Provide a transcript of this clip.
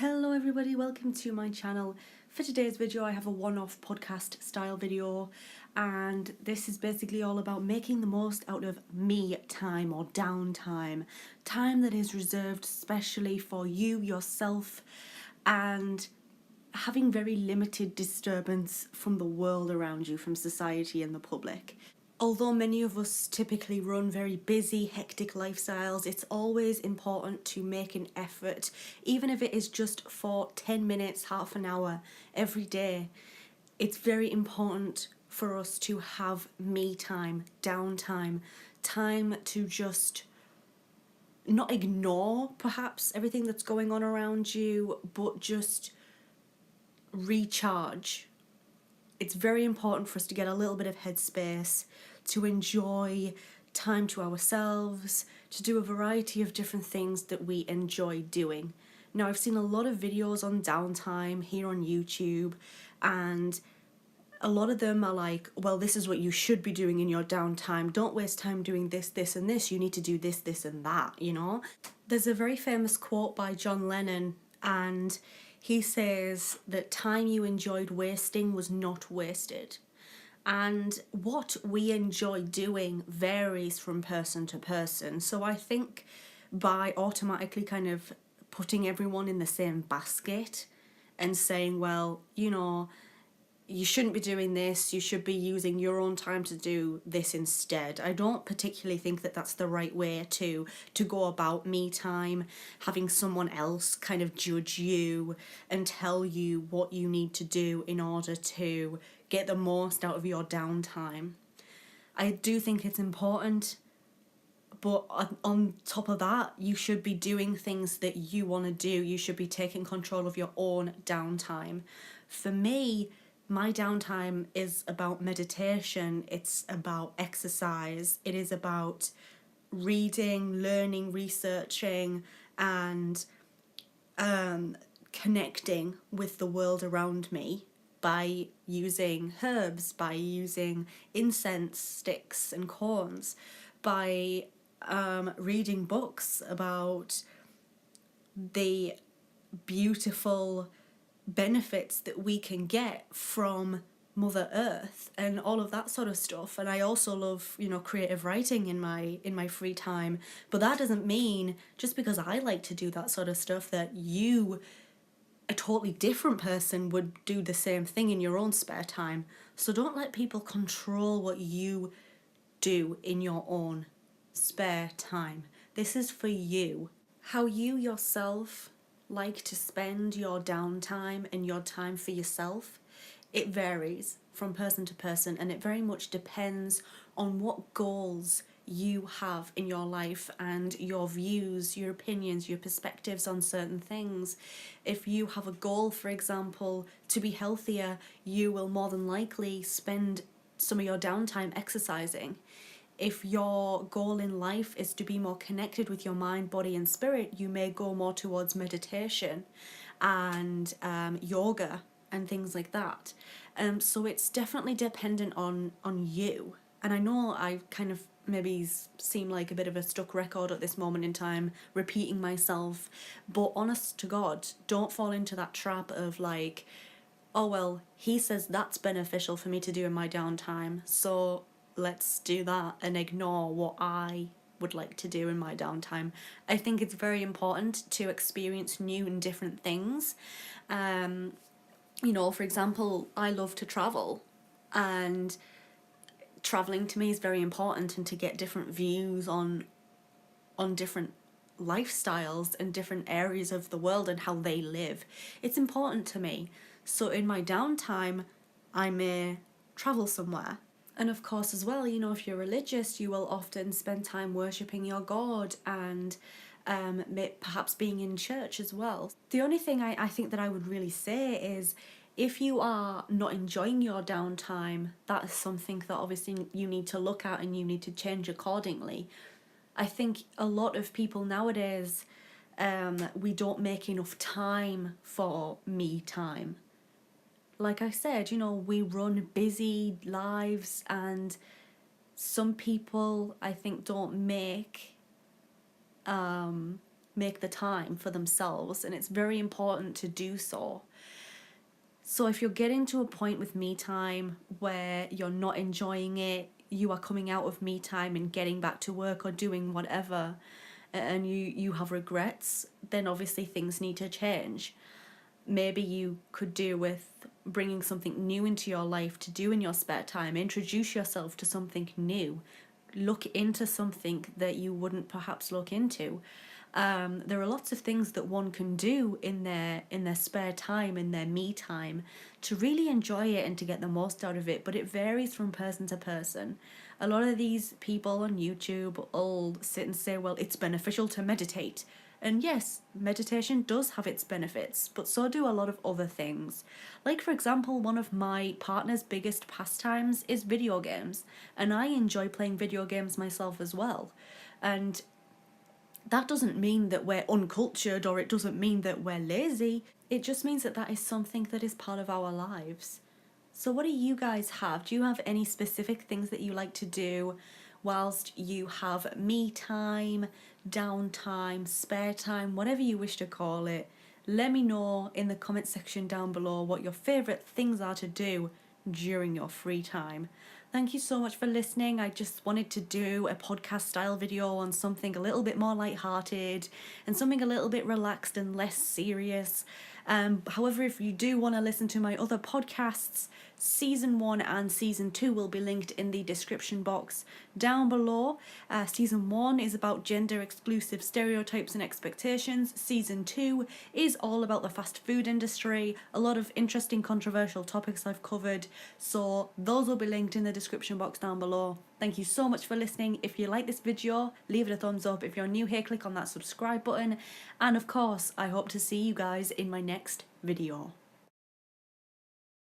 Hello everybody, welcome to my channel. For today's video I have a one-off podcast style video, and this is basically all about making the most out of me time or downtime. Time that is reserved specially for you, yourself, and having very limited disturbance from the world around you, from society and the public. Although many of us typically run very busy, hectic lifestyles, it's always important to make an effort, even if it is just for 10 minutes, half an hour every day. It's very important for us to have me time, downtime, time to just not ignore perhaps everything that's going on around you, but just recharge. It's very important for us to get a little bit of headspace, to enjoy time to ourselves, to do a variety of different things that we enjoy doing. Now, I've seen a lot of videos on downtime here on YouTube, and a lot of them are like, well, this is what you should be doing in your downtime. Don't waste time doing this, this, and this. You need to do this, this, and that, you know? There's a very famous quote by John Lennon, and he says that time you enjoyed wasting was not wasted. And what we enjoy doing varies from person to person. So I think by automatically kind of putting everyone in the same basket and saying, well, you know, you shouldn't be doing this, you should be using your own time to do this instead. I don't particularly think that that's the right way to go about me time, having someone else kind of judge you and tell you what you need to do in order to get the most out of your downtime. I do think it's important, but on top of that, you should be doing things that you want to do. You should be taking control of your own downtime. For me, my downtime is about meditation, it's about exercise, it is about reading, learning, researching, and connecting with the world around me by using herbs, by using incense sticks and corns, by reading books about the beautiful benefits that we can get from Mother Earth and all of that sort of stuff. And I also love, you know, creative writing in my free time. But that doesn't mean just because I like to do that sort of stuff that you, a totally different person, would do the same thing in your own spare time. So don't let people control what you do in your own spare time. This is for you. How you yourself like to spend your downtime and your time for yourself, it varies from person to person, and it very much depends on what goals you have in your life and your views, your opinions, your perspectives on certain things. If you have a goal, for example, to be healthier, you will more than likely spend some of your downtime exercising. If your goal in life is to be more connected with your mind, body and spirit, you may go more towards meditation and yoga and things like that. So it's definitely dependent on you. And I know I kind of maybe seem like a bit of a stuck record at this moment in time, repeating myself, but honest to God, don't fall into that trap of like, oh well, he says that's beneficial for me to do in my downtime, so let's do that and ignore what I would like to do in my downtime. I think it's very important to experience new and different things. You know, for example, I love to travel, and traveling to me is very important, and to get different views on different lifestyles and different areas of the world and how they live. It's important to me. So in my downtime, I may travel somewhere. And of course as well, you know, if you're religious, you will often spend time worshipping your God and perhaps being in church as well. The only thing I think that I would really say is, if you are not enjoying your downtime, that is something that obviously you need to look at and you need to change accordingly. I think a lot of people nowadays, we don't make enough time for me time. Like I said, you know, we run busy lives, and some people, I think, don't make make the time for themselves, and it's very important to do so. So if you're getting to a point with me time where you're not enjoying it, you are coming out of me time and getting back to work or doing whatever, and you have regrets, then obviously things need to change. Maybe you could do with bringing something new into your life to do in your spare time. Introduce yourself to something new. Look into something that you wouldn't perhaps look into. There are lots of things that one can do in their spare time, in their me time, to really enjoy it and to get the most out of it, but it varies from person to person. A lot of these people on YouTube will sit and say, well, it's beneficial to meditate. And yes, meditation does have its benefits, but so do a lot of other things. Like, for example, one of my partner's biggest pastimes is video games, and I enjoy playing video games myself as well. And that doesn't mean that we're uncultured, or it doesn't mean that we're lazy. It just means that that is something that is part of our lives. So what do you guys have? Do you have any specific things that you like to do whilst you have me time, downtime, spare time, whatever you wish to call it? Let me know in the comment section down below what your favourite things are to do during your free time. Thank you so much for listening. I just wanted to do a podcast style video on something a little bit more lighthearted and something a little bit relaxed and less serious. However, if you do want to listen to my other podcasts, Season 1 and Season 2 will be linked in the description box down below. Season 1 is about gender exclusive stereotypes and expectations. Season 2 is all about the fast food industry. A lot of interesting controversial topics I've covered, so those will be linked in the description box down below. Thank you so much for listening. If you like this video, leave it a thumbs up. If you're new here, click on that subscribe button. And of course, I hope to see you guys in my next video.